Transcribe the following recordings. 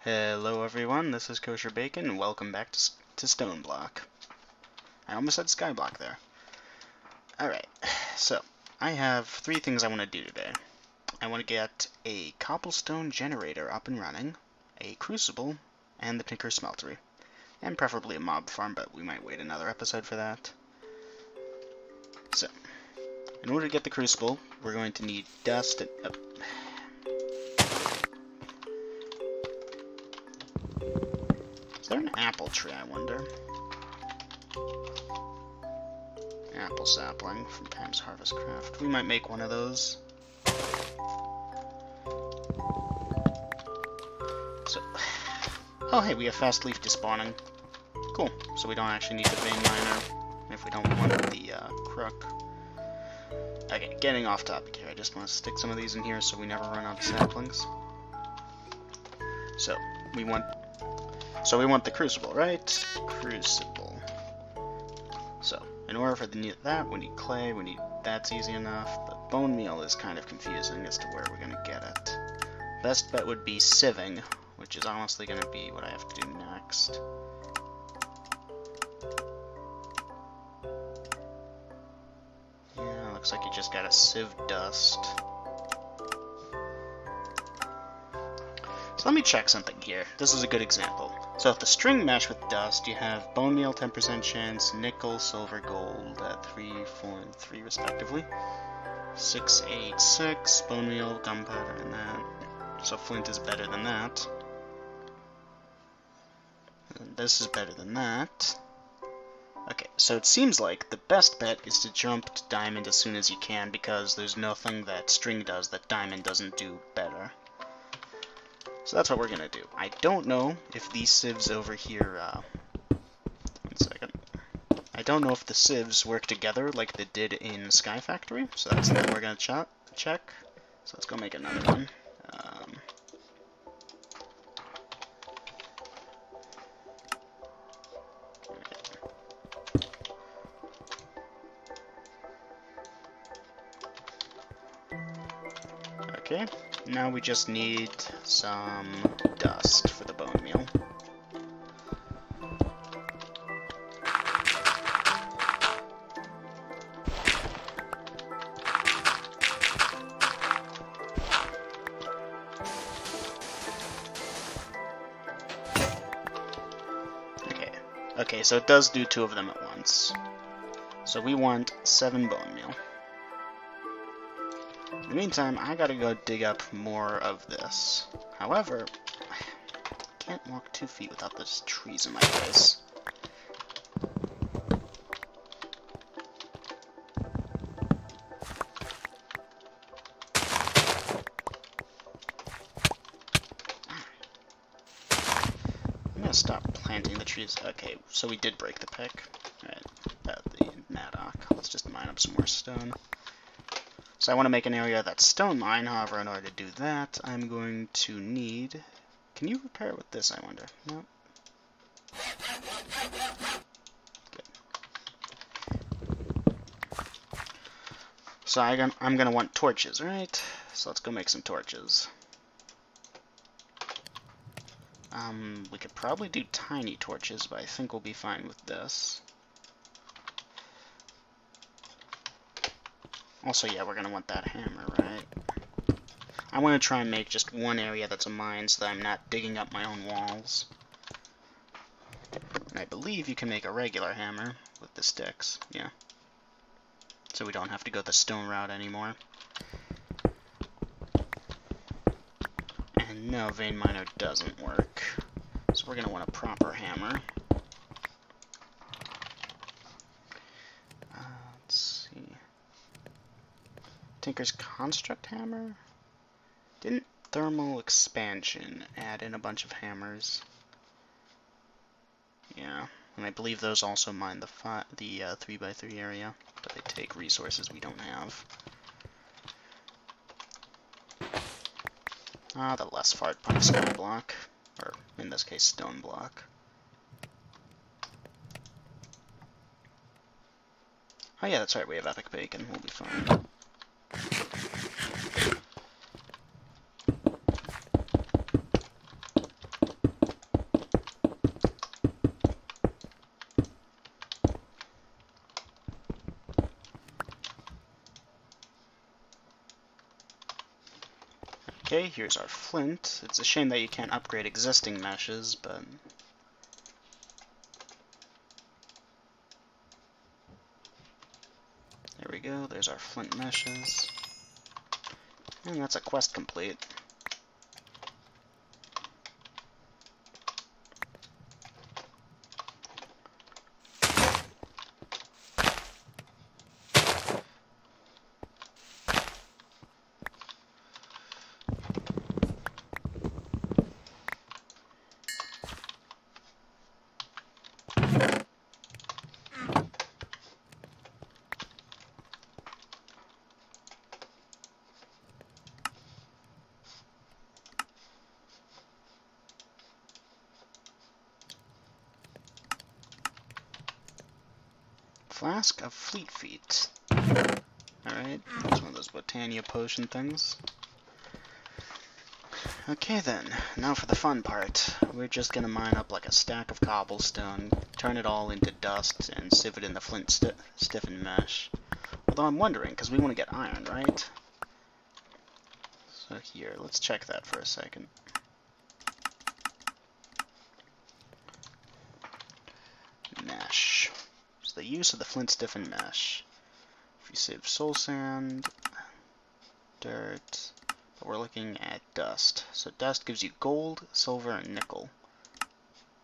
Hello everyone, this is Kosher Bacon, and welcome back to Stone Block. I almost said Skyblock there. Alright, so I have three things I want to do today. I want to get a Cobblestone generator up and running, a Crucible, and the Tinker Smeltery. And preferably a mob farm, but we might wait another episode for that. So, in order to get the Crucible, we're going to need dust and... Is there an apple tree, I wonder? Apple sapling from Pam's Harvest Craft. We might make one of those. So, oh hey, we have fast leaf despawning. Cool. So we don't actually need the vein miner if we don't want the crook. Okay, getting off topic here. I just want to stick some of these in here so we never run out of saplings. So we want the Crucible, right? Crucible. So, in order for that, we need clay, that's easy enough, but bone meal is kind of confusing as to where we're going to get it. Best bet would be sieving, which is honestly going to be what I have to do next. Yeah, looks like you just gotta sieve dust. So let me check something here. This is a good example. So if the string mesh with dust, you have bone meal 10% chance, nickel, silver, gold at 3, 4, and 3 respectively. 6, 8, 6, bone meal, gunpowder, and that. So flint is better than that. And this is better than that. Okay, so it seems like the best bet is to jump to diamond as soon as you can, because there's nothing that string does that diamond doesn't do better. So that's what we're gonna do. I don't know if these sieves over here, one second. I don't know if the sieves work together like they did in Sky Factory, so that's something we're gonna check. So let's go make another one. Okay, now we just need some dust for the bone meal. Okay, so it does do 2 of them at once. So we want 7 bone meal. In the meantime, I gotta go dig up more of this. However, I can't walk 2 feet without those trees in my face. I'm gonna stop planting the trees. Okay, so we did break the pick. Alright, the Maddock. Let's just mine up some more stone. So I want to make an area that's stone mine, however, in order to do that, I'm going to need... Can you repair it with this, I wonder? Nope. Good. So I'm going to want torches, right? So let's go make some torches. We could probably do tiny torches, but I think we'll be fine with this. Also, yeah, we're going to want that hammer, right? I want to try and make just one area that's a mine so that I'm not digging up my own walls. And I believe you can make a regular hammer with the sticks, yeah. So we don't have to go the stone route anymore. And no, vein miner doesn't work. So we're going to want a proper hammer. Let's see. Tinker's Construct Hammer? Didn't Thermal Expansion add in a bunch of hammers? Yeah, and I believe those also mine the 3x3 area, but they take resources we don't have. The less far point sky block, or in this case, stone block. Oh yeah, that's right, we have epic bacon, we'll be fine. Okay, here's our flint. It's a shame that you can't upgrade existing meshes, but... There we go, there's our flint meshes. And that's a quest complete. Flask of Fleet Feet. Alright, that's one of those Botania potion things. Okay then, now for the fun part. We're just gonna mine up like a stack of cobblestone, turn it all into dust, and sieve it in the flint stiffened mesh. Although I'm wondering, because we want to get iron, right? So here, let's check that for a second. Mesh. So the use of the flint stiffened mesh. If you save soul sand, dirt, but we're looking at dust. So dust gives you gold, silver, and nickel.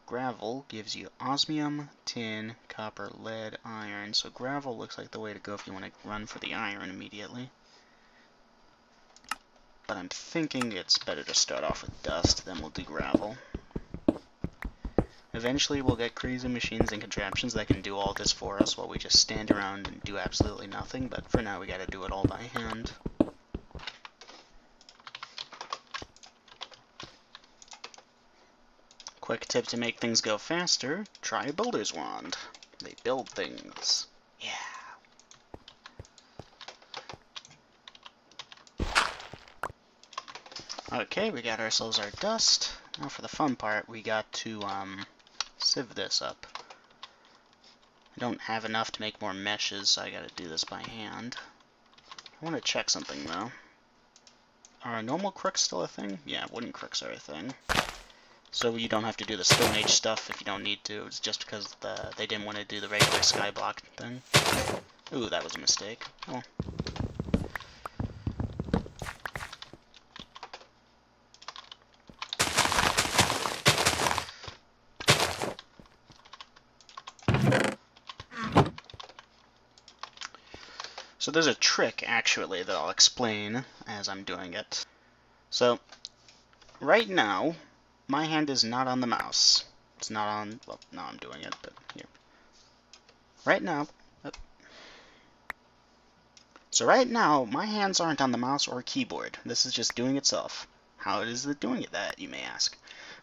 Gravel gives you osmium, tin, copper, lead, iron. So gravel looks like the way to go if you want to run for the iron immediately. But I'm thinking it's better to start off with dust, then we'll do gravel. Eventually we'll get crazy machines and contraptions that can do all this for us while we just stand around and do absolutely nothing, but for now we gotta do it all by hand. Quick tip to make things go faster, try a builder's wand. They build things. Yeah. Okay, we got ourselves our dust. Now for the fun part, we got to sieve this up. I don't have enough to make more meshes, so I gotta do this by hand. I want to check something though. Are normal crooks still a thing? Yeah, wooden crooks are a thing. So you don't have to do the Stone Age stuff if you don't need to. It's just because they didn't want to do the regular skyblock thing. Ooh, that was a mistake. Oh. So there's a trick, actually, that I'll explain as I'm doing it. So, right now, my hand is not on the mouse. It's not on... well, now I'm doing it, but here. Right now... So right now, my hands aren't on the mouse or keyboard. This is just doing itself. How is it doing that, you may ask?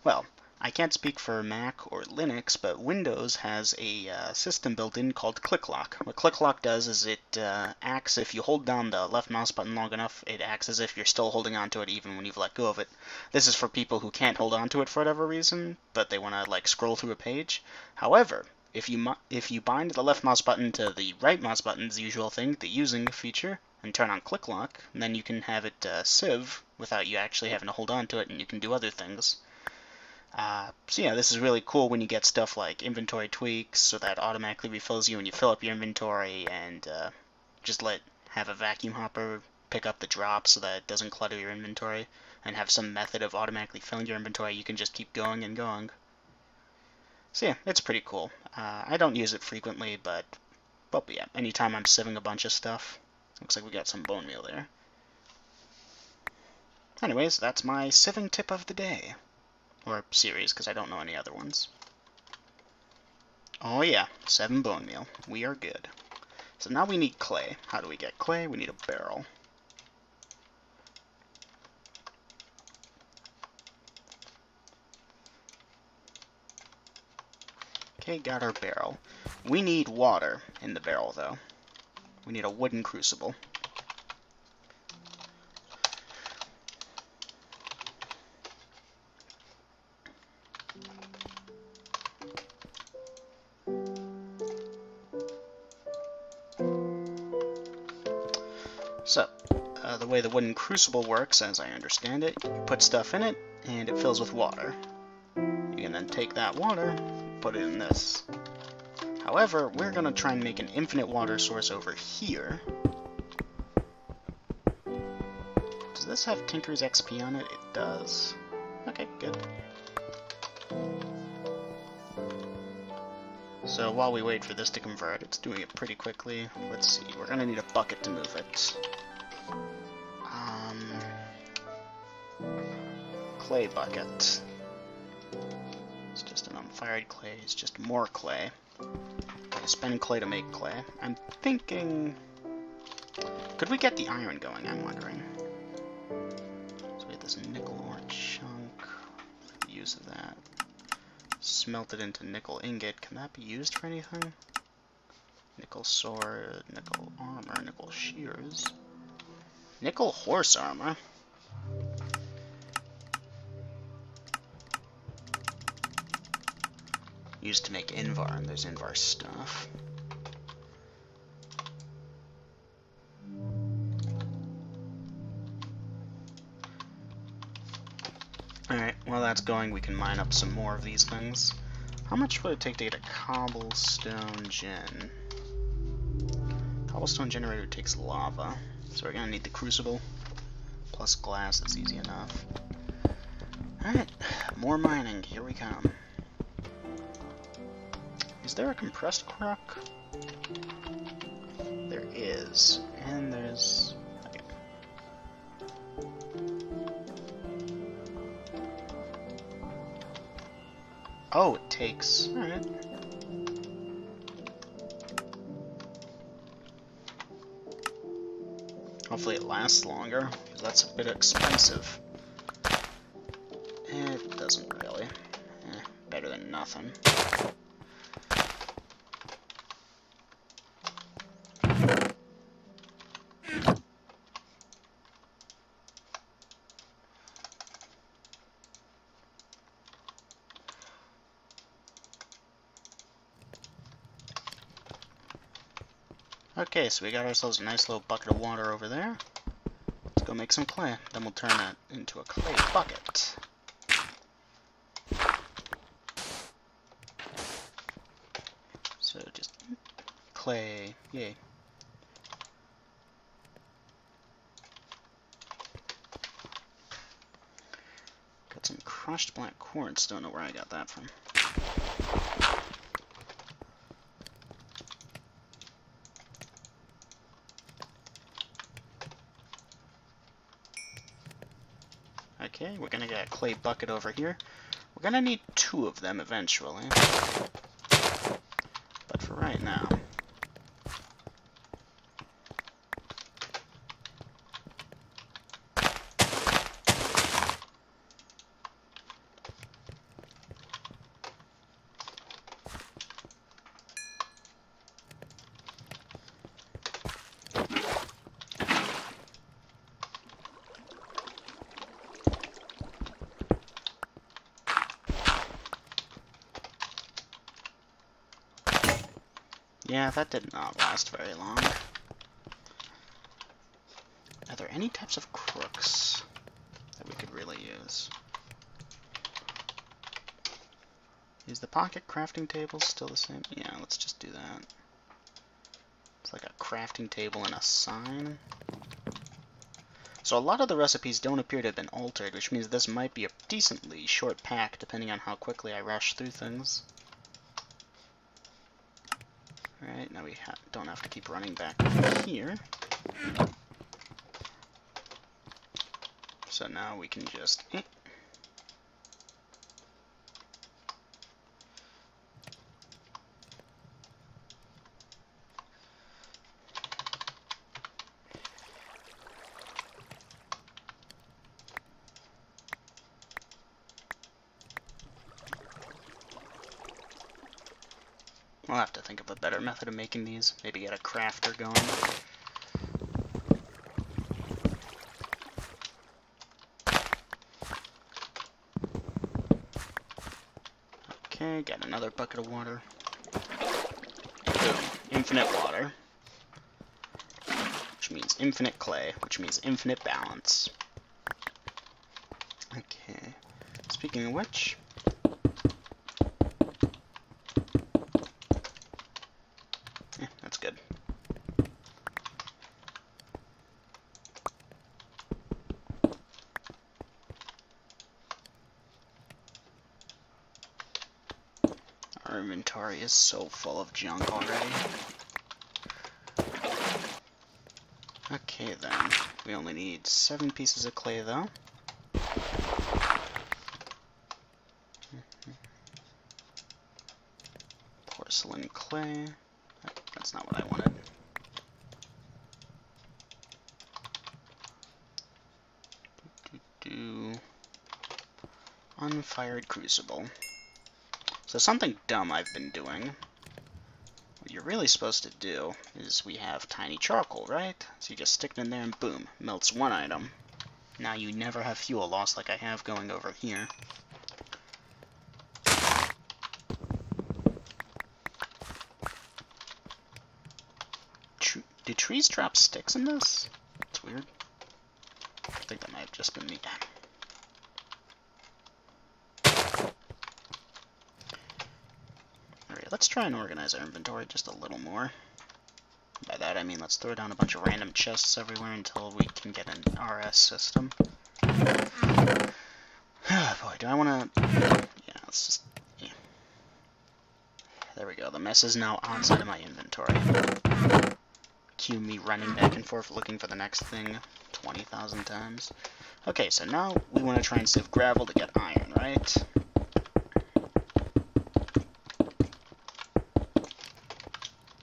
Well, I can't speak for Mac or Linux, but Windows has a system built in called ClickLock. What ClickLock does is it acts, if you hold down the left mouse button long enough, it acts as if you're still holding onto it even when you've let go of it. This is for people who can't hold onto it for whatever reason, but they want to like scroll through a page. However, if you bind the left mouse button to the right mouse button's usual thing, the using feature, and turn on ClickLock, then you can have it sieve without you actually having to hold on to it, and you can do other things. So yeah, this is really cool when you get stuff like inventory tweaks, so that automatically refills you when you fill up your inventory, and just have a vacuum hopper pick up the drops so that it doesn't clutter your inventory, and have some method of automatically filling your inventory. You can just keep going and going. So yeah, it's pretty cool. I don't use it frequently, but yeah, anytime I'm sieving a bunch of stuff. Looks like we got some bone meal there. Anyways, that's my sieving tip of the day. Or series, because I don't know any other ones. Oh yeah, 7 bone meal. We are good. So now we need clay. How do we get clay? We need a barrel. Okay, got our barrel. We need water in the barrel, though. We need a wooden crucible. So, the way the wooden crucible works, as I understand it, you put stuff in it, and it fills with water. You can then take that water, put it in this. However, we're going to try and make an infinite water source over here. Does this have Tinker's XP on it? It does. Okay, good. So while we wait for this to convert, it's doing it pretty quickly. Let's see, we're going to need a bucket to move it. Clay bucket. It's just an unfired clay, it's just more clay. Gotta spend clay to make clay. I'm thinking... Could we get the iron going, I'm wondering? So we have this nickel ore chunk. The use of that. Smelt it into nickel ingot. Can that be used for anything? Nickel sword, nickel armor, nickel shears. Nickel horse armor? Used to make Invar, and there's Invar stuff. Alright, while that's going, we can mine up some more of these things. How much would it take to get a cobblestone gen? Cobblestone generator takes lava, so we're gonna need the crucible. Plus glass, that's easy enough. Alright, more mining, here we come. Is there a compressed crock? There is. And there's... Okay. Oh, it takes... Alright. Hopefully it lasts longer, because that's a bit expensive. It doesn't really. Better than nothing. Okay, so we got ourselves a nice little bucket of water over there. Let's go make some clay. Then we'll turn that into a clay bucket. So just clay, yay. Got some crushed black quartz, don't know where I got that from. Okay, we're gonna get a clay bucket over here. We're gonna need 2 of them eventually. But for right now... Yeah, that did not last very long. Are there any types of crooks that we could really use? Is the pocket crafting table still the same? Yeah, let's just do that. It's like a crafting table and a sign. So a lot of the recipes don't appear to have been altered, which means this might be a decently short pack depending on how quickly I rush through things. Alright, now we don't have to keep running back here. So now we can just... I'll have to think of a better method of making these. Maybe get a crafter going. Okay, got another bucket of water. Boom. Infinite water. which means infinite clay, which means infinite balance. Okay, speaking of which, that's good. Our inventory is so full of junk already. Okay then, we only need 7 pieces of clay though. Porcelain clay. That's not what I wanted. Unfired crucible. So something dumb I've been doing. What you're really supposed to do is we have tiny charcoal, right? So you just stick it in there and boom, melts one item. Now you never have fuel loss like I have going over here. Do trees drop sticks in this? It's weird. I think that might have just been me. Alright, let's try and organize our inventory just a little more. By that I mean let's throw down a bunch of random chests everywhere until we can get an RS system. Oh boy, do I want to... Yeah, let's just... Yeah. There we go, the mess is now outside of my inventory. Cue me running back and forth looking for the next thing 20,000 times. Okay, so now we want to try and sieve gravel to get iron, right?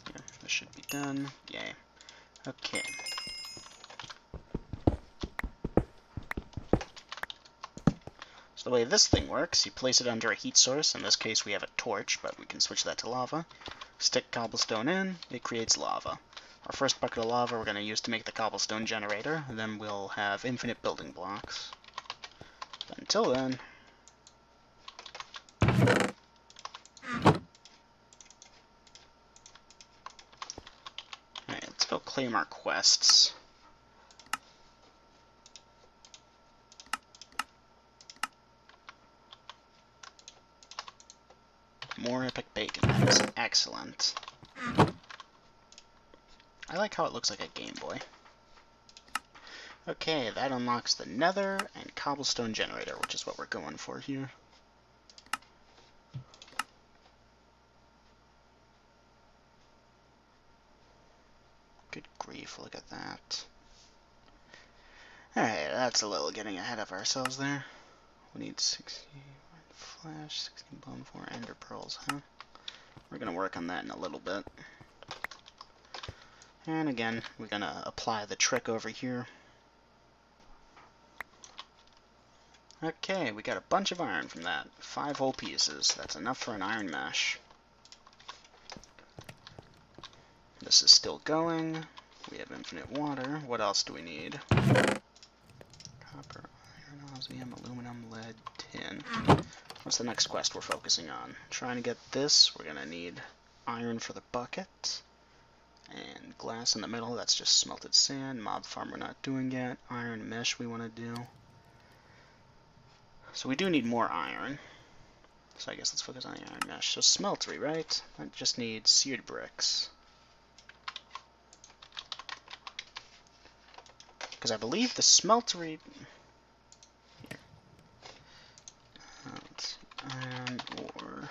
Yeah, this should be done. Yay. Okay. So the way this thing works, you place it under a heat source. In this case we have a torch, but we can switch that to lava. Stick cobblestone in, it creates lava. Our first bucket of lava we're going to use to make the cobblestone generator, and then we'll have infinite building blocks. But until then... Alright, let's go claim our quests. More epic bacon, that is excellent. I like how it looks like a Game Boy. Okay, that unlocks the nether and cobblestone generator, which is what we're going for here. Good grief, look at that. Alright, that's a little getting ahead of ourselves there. We need 60 flash, 16 bone, 4 ender pearls, huh? We're gonna work on that in a little bit. And again, we're gonna apply the trick over here. Okay, we got a bunch of iron from that. 5 whole pieces. That's enough for an iron mesh. This is still going. We have infinite water. What else do we need? Copper, iron, osmium, aluminum, lead, tin. What's the next quest we're focusing on? Trying to get this. We're gonna need iron for the bucket. And glass in the middle, that's just smelted sand. Mob farm we're not doing yet. Iron mesh we want to do. So we do need more iron. So I guess let's focus on the iron mesh. So smeltery, right? That just needs seared bricks. Because I believe the smeltery... Here. Let's see. Iron ore.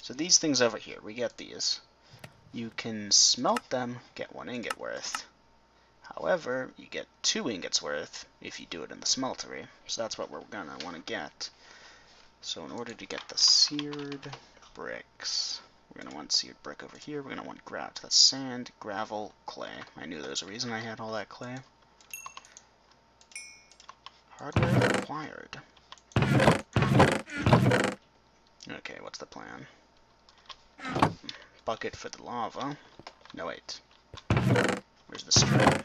So these things over here, we get these. You can smelt them, get 1 ingot worth. However, you get 2 ingots worth if you do it in the smeltery. So that's what we're gonna want to get. So in order to get the seared bricks, we're gonna want seared brick over here. We're gonna want that's sand, gravel, clay. I knew there was a reason I had all that clay. Hardware acquired. Okay, what's the plan? Bucket for the lava. No, wait. Where's the string?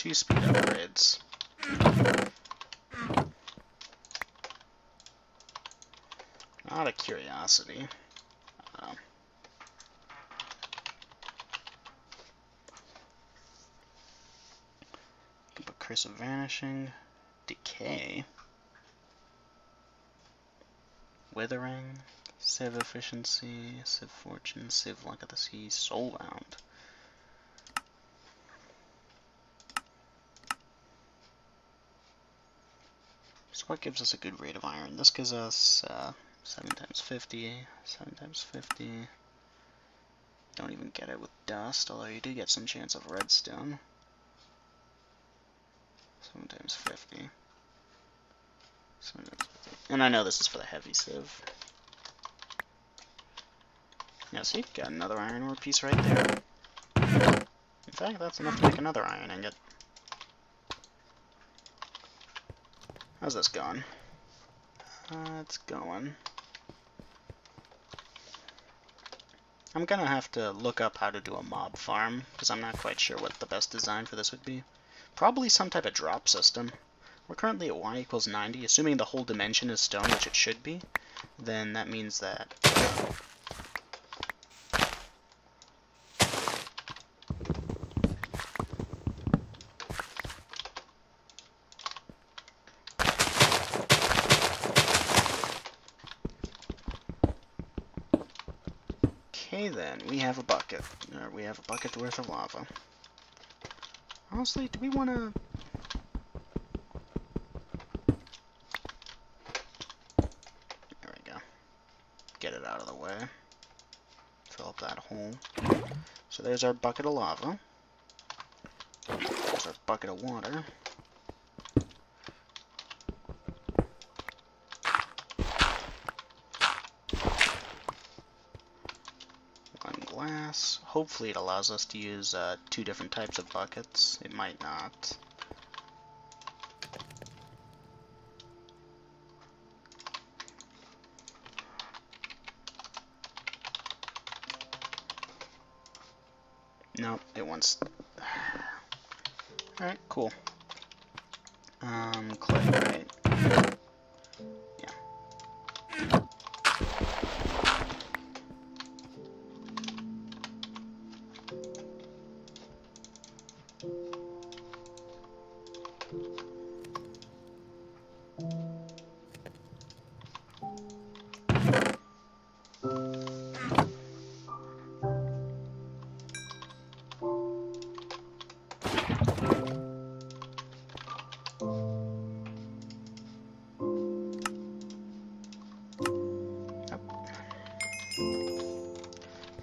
2 speed upgrades. Out of curiosity. Put Curse of Vanishing, Decay, Withering, Civ Efficiency, Civ Fortune, Civ Luck of the Sea, Soulbound. So what gives us a good rate of iron? This gives us 7 times 50, 7 times 50. Don't even get it with dust, although you do get some chance of redstone. 7 times 50. 7 times 50. And I know this is for the heavy sieve. Yeah, see, got another iron ore piece right there. In fact, that's enough to make another iron ingot. How's this going? It's going. I'm gonna have to look up how to do a mob farm, because I'm not quite sure what the best design for this would be. Probably some type of drop system. We're currently at y equals 90, assuming the whole dimension is stone, which it should be. Then that means that... Okay then, we have a bucket. We have a bucket worth of lava. Honestly, do we want to... There we go. Get it out of the way. Fill up that hole. So there's our bucket of lava. There's our bucket of water. Glass. Hopefully it allows us to use 2 different types of buckets. It might not. Nope, it wants... Alright, cool. Clay, right?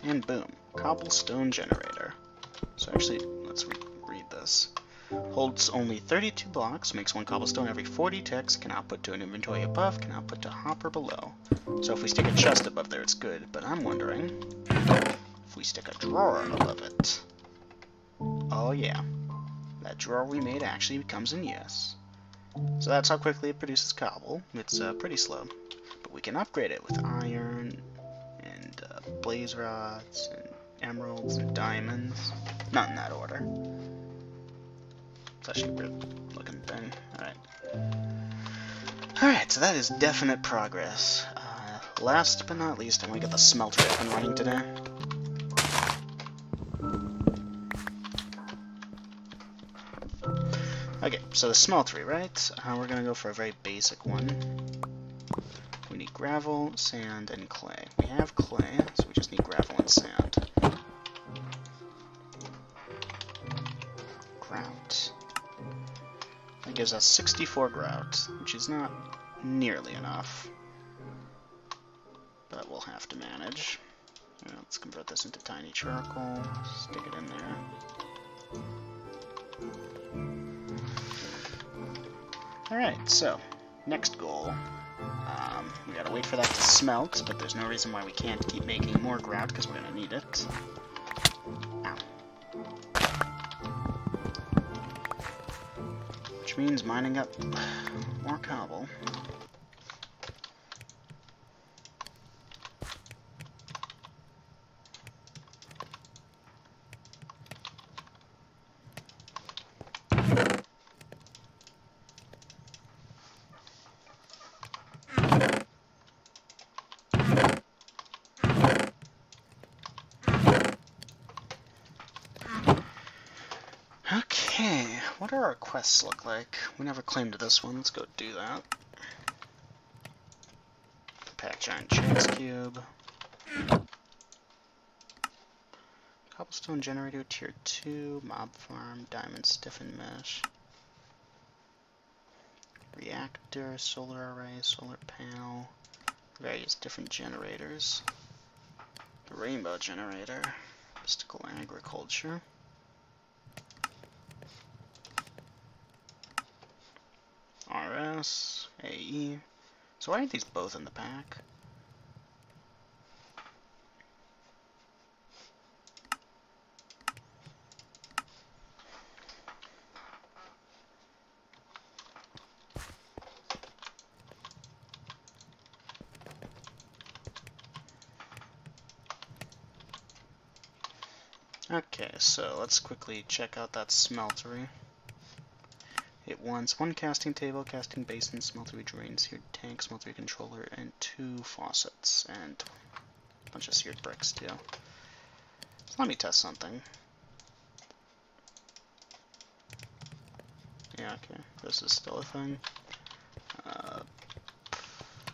And boom, Cobblestone generator. So actually, let's read this. Holds only 32 blocks, makes 1 cobblestone every 40 ticks, can output to an inventory above, can output to hopper below. So if we stick a chest above there, it's good, but I'm wondering if we stick a drawer above it. Oh yeah, that drawer we made actually comes in use. So that's how quickly it produces cobble. It's pretty slow, but we can upgrade it with iron, and blaze rods, and emeralds, and diamonds. Not in that order. It's actually a weird looking thing. Alright, so that is definite progress. Last but not least, I want to get the smeltery up and running today. Okay, so the smeltery, right? We're gonna go for a very basic one. We need gravel, sand, and clay. We have clay, so we just need gravel and sand. Grout. That gives us 64 grout, which is not nearly enough. But we'll have to manage. Let's convert this into tiny charcoal, stick it in there. Alright, so, next goal. We gotta wait for that to smelt, but there's no reason why we can't keep making more grout, because we're gonna need it. Ow. Which means mining up more cobble. what do our quests look like? We never claimed this one. Let's go do that. Pack giant chance cube. Cobblestone generator tier 2. Mob farm. Diamond stiffened mesh. Reactor. Solar array. Solar panel. Various different generators. The rainbow generator. Mystical agriculture. RS, AE. So why aren't these both in the pack? Okay, so let's quickly check out that smeltery. It wants 1 casting table, casting basin, smeltery drain, seared tank, smeltery controller, and 2 faucets, and a bunch of seared bricks too. So let me test something. Yeah, okay, this is still a thing.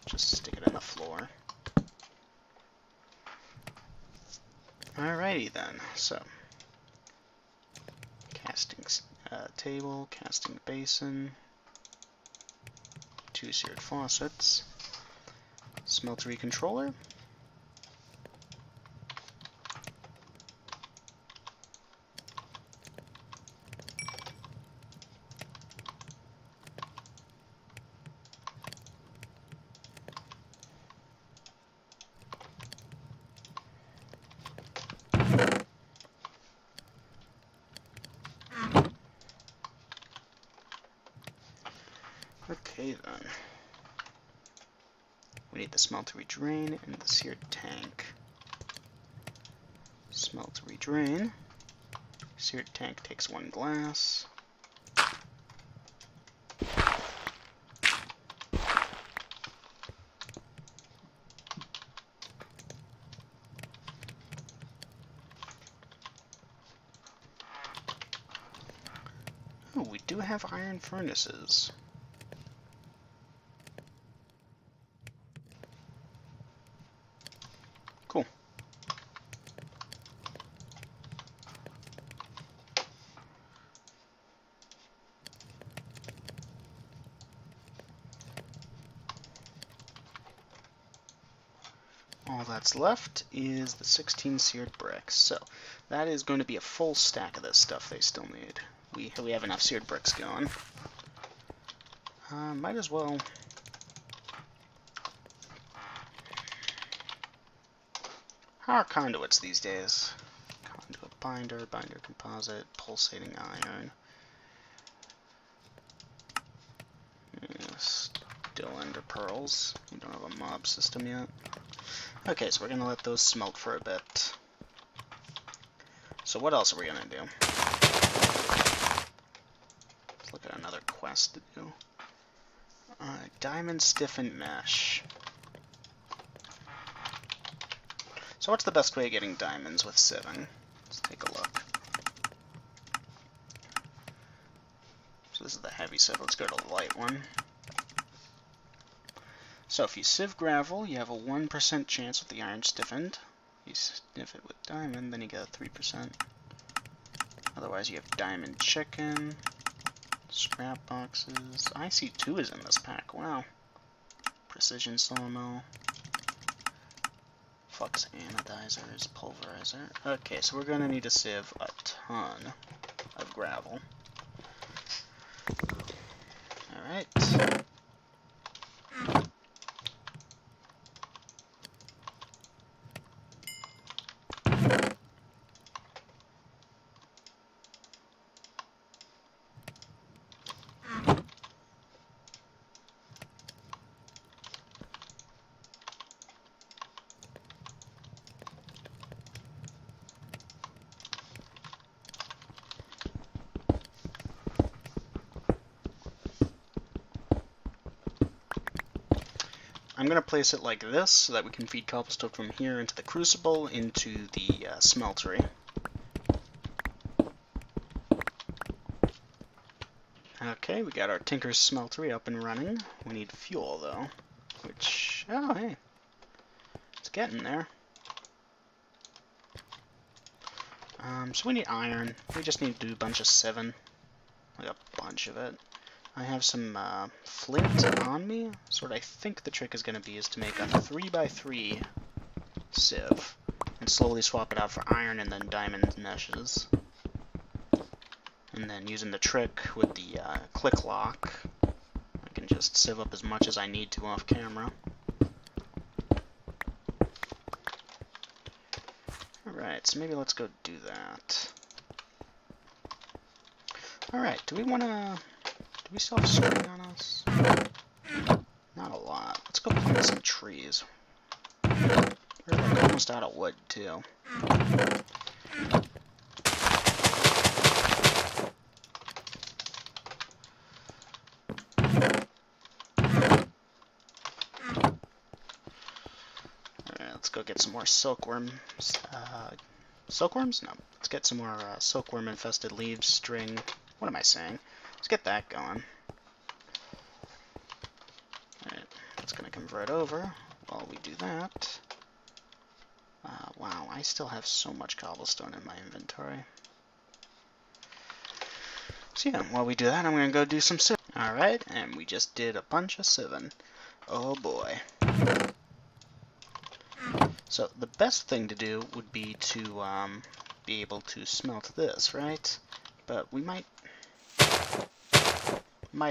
Just stick it in the floor. Alrighty then, so casting table, casting basin, 2 seared faucets, smeltery controller, okay then. We need the smeltery drain and the seared tank. Smeltery drain. Seared tank takes 1 glass. Oh, we do have iron furnaces. Cool. All that's left is the 16 seared bricks. So that is going to be a full stack of this stuff they still need. We have enough seared bricks going. Might as well. How are conduits these days? Conduit binder, binder composite, pulsating iron. Yeah, still ender pearls. We don't have a mob system yet. Okay, so we're gonna let those smelt for a bit. So what else are we gonna do? Let's look at another quest to do. Diamond stiffened mesh. So what's the best way of getting diamonds with sieving? Let's take a look. So this is the heavy sieve. Let's go to the light one. So if you sieve gravel, you have a 1% chance with the iron stiffened. If you sniff it with diamond, then you get a 3%. Otherwise you have diamond chicken, scrap boxes. IC2 is in this pack, wow. Precision sawmill. Flux anodizers, pulverizer. Okay, so we're gonna need to sieve a ton of gravel. Alright. I'm going to place it like this so that we can feed cobblestone from here into the crucible into the smeltery. Okay, we got our Tinker's smeltery up and running. We need fuel, though. Which, oh, hey. It's getting there. So we need iron. We just need to do a bunch of sieving. Like a bunch of it. I have some flint on me, so what I think the trick is going to be is to make a 3x3 sieve. And slowly swap it out for iron and then diamond meshes. And then using the trick with the click lock, I can just sieve up as much as I need to off camera. Alright, so maybe let's go do that. Alright, do we still have string on us? Not a lot. Let's go plant some trees. We're like almost out of wood, too. Go get some more silkworms. Silkworms? No. Let's get some more silkworm-infested leaves, string. What am I saying? Let's get that going. Alright, that's going to convert over while we do that. Wow, I still have so much cobblestone in my inventory. So yeah, while we do that, I'm going to go do some sieving. Alright, and we just did a bunch of sieving. Oh boy. So the best thing to do would be to be able to smelt this, right? But we might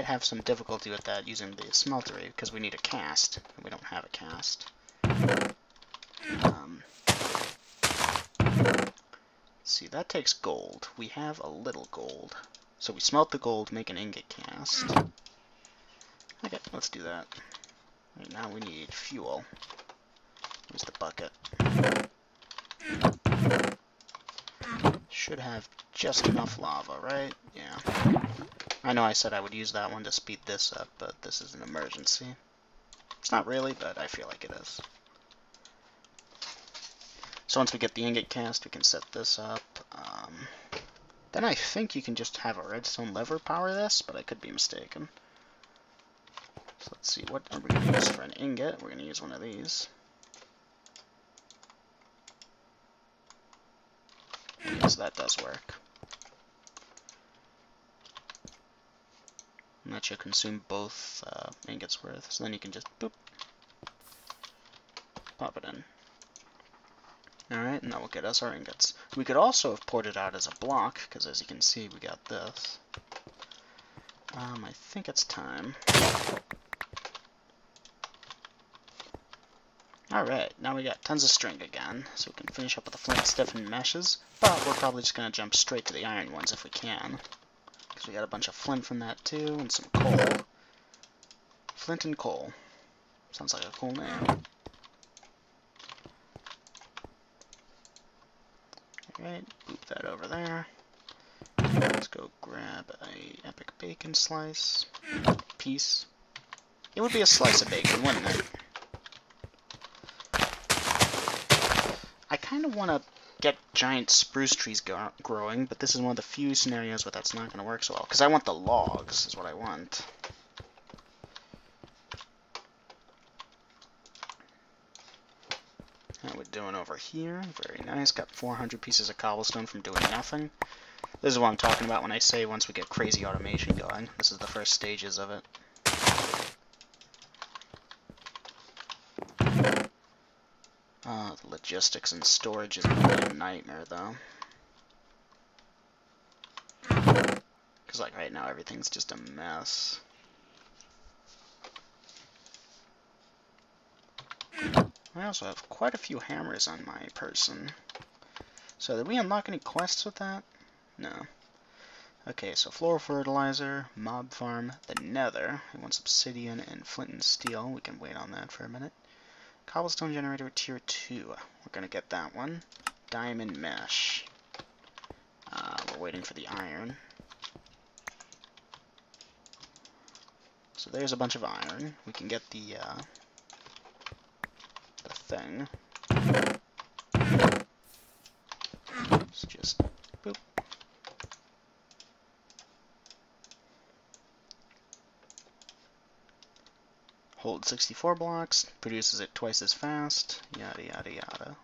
have some difficulty with that using the smeltery because we need a cast, and we don't have a cast. See, that takes gold. We have a little gold. So we smelt the gold, make an ingot cast. Okay, let's do that. Right now we need fuel. Here's the bucket. Should have just enough lava, right? Yeah. I know I said I would use that one to speed this up, but this is an emergency. It's not really, but I feel like it is. So once we get the ingot cast, we can set this up. Then I think you can just have a redstone lever power this, but I could be mistaken. So let's see, what are we going to use for an ingot? We're going to use one of these. So that does work. And that should consume both ingots worth. So then you can just boop, pop it in. Alright, and that will get us our ingots. We could also have poured it out as a block, because as you can see, we got this. I think it's time. Alright, now we got tons of string again, so we can finish up with the flint, stiffened meshes, but we're probably just going to jump straight to the iron ones if we can. Because we got a bunch of flint from that too, and some coal. Flint and coal. Sounds like a cool name. Alright, boop that over there. Let's go grab a epic bacon slice. Piece. It would be a slice of bacon, wouldn't it? I kind of want to get giant spruce trees growing, but this is one of the few scenarios where that's not going to work so well. Because I want the logs, is what I want. How we doing over here? Very nice. Got 400 pieces of cobblestone from doing nothing. This is what I'm talking about when I say once we get crazy automation going. This is the first stages of it. The logistics and storage is really a nightmare, though. Because, like, right now, everything's just a mess. I also have quite a few hammers on my person. So, did we unlock any quests with that? No. Okay, so floor fertilizer, mob farm, the nether. I want obsidian and flint and steel. We can wait on that for a minute. Cobblestone generator tier 2. We're going to get that one. Diamond mesh. We're waiting for the iron. So there's a bunch of iron. We can get the thing. Let's just boop. Hold 64 blocks, produces it twice as fast, yada yada yada.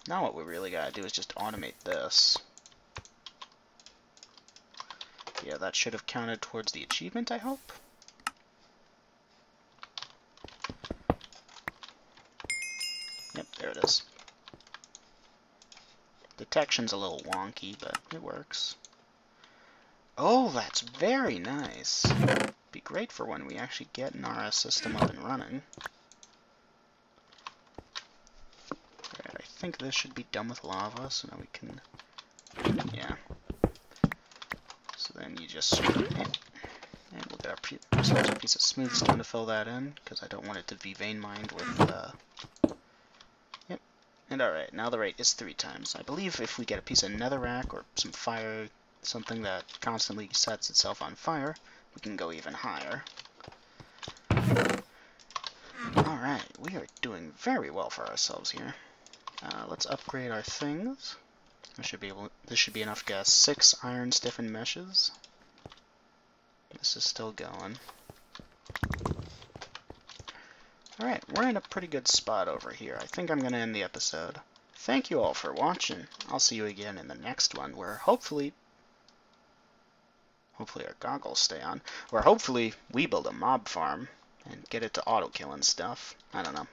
Now what we really gotta do is just automate this. Yeah, that should have counted towards the achievement, I hope. Yep, there it is. Detection's a little wonky, but it works. Oh, that's very nice. Be great for when we actually get an RS system up and running. Alright, I think this should be done with lava, so now we can... Yeah. So then you just screw it in. And we'll get ourselves a piece of smooth stone to fill that in, because I don't want it to be vein mined with... Yep. And alright, now the rate is 3 times. I believe if we get a piece of netherrack or some fire, something that constantly sets itself on fire, we can go even higher. Alright, we are doing very well for ourselves here. Let's upgrade our things. This should be enough to get us 6 iron stiffened meshes. This is still going. Alright, we're in a pretty good spot over here. I think I'm going to end the episode. Thank you all for watching. I'll see you again in the next one, where hopefully our goggles stay on, where hopefully we build a mob farm and get it to auto-kill and stuff. I don't know.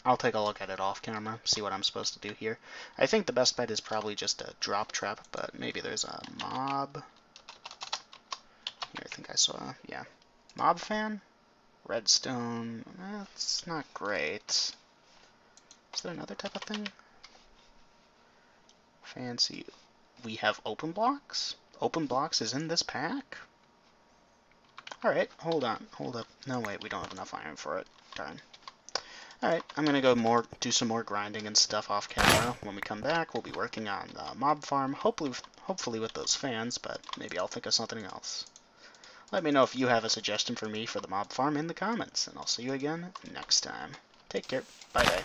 I'll take a look at it off camera, see what I'm supposed to do here. I think the best bet is probably just a drop trap, but maybe there's a mob. Here, I think I saw, yeah. Mob fan? Redstone. That's not great. Is there another type of thing? Fancy. We have open blocks? Open blocks is in this pack? Alright, hold on. Hold up. No, wait, we don't have enough iron for it. Darn. Alright, I'm gonna go do some more grinding and stuff off camera. When we come back, we'll be working on the mob farm, hopefully with those fans, but maybe I'll think of something else. Let me know if you have a suggestion for me for the mob farm in the comments, and I'll see you again next time. Take care. Bye-bye.